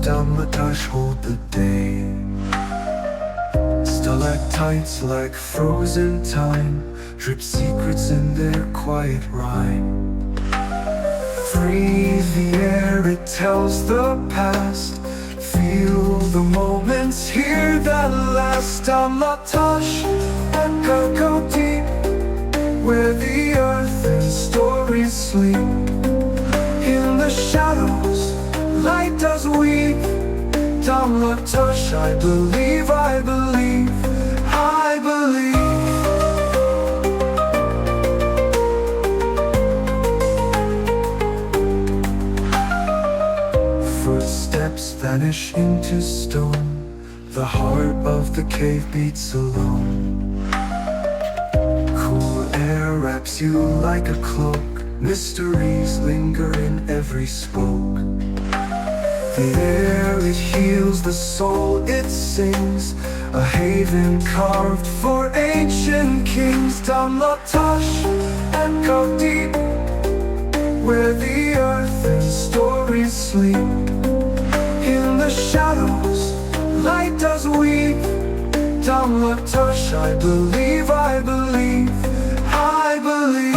Damlataş hold the day. Stalactites like frozen time drip secrets in their quiet rhyme. Free the air, it tells the past. Feel the moments here that last. Damlataş go deep, where the earth and stories sleep. In the shadows, light does weep. Damlataş, I believe, I believe, I believe. Footsteps vanish into stone. The heart of the cave beats alone. Cool air wraps you like a cloak. Mysteries linger in every spoke. The air, it heals the soul, it sings. A haven carved for ancient kings. Damlataş go deep, where the earth and stories sleep. In the shadows, light does weep. Damlataş, I believe, I believe, I believe.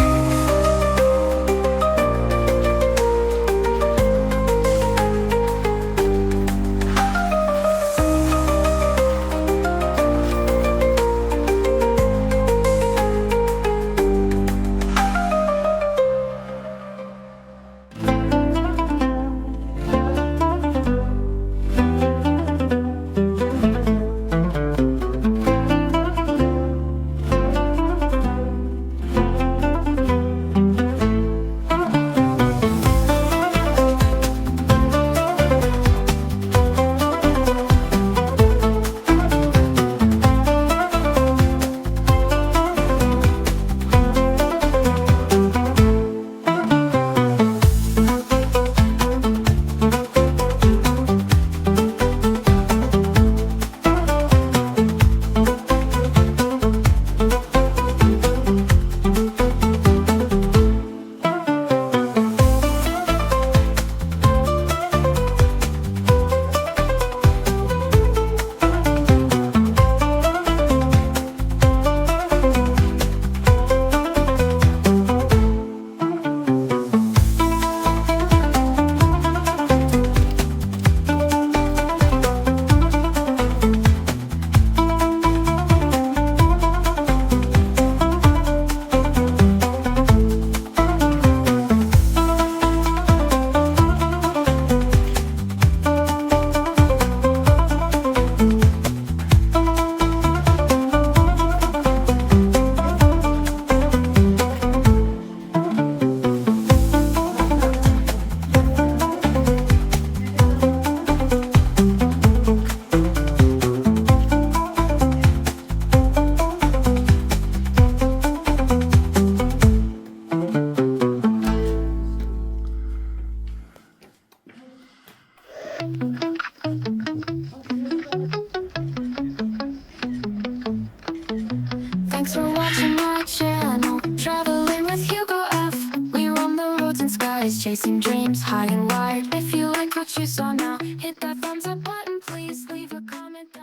Thanks for watching my channel, traveling with HugoF. We roam the roads and skies, chasing dreams high and wide. If you like what you saw now, hit that thumbs up button, please leave a comment.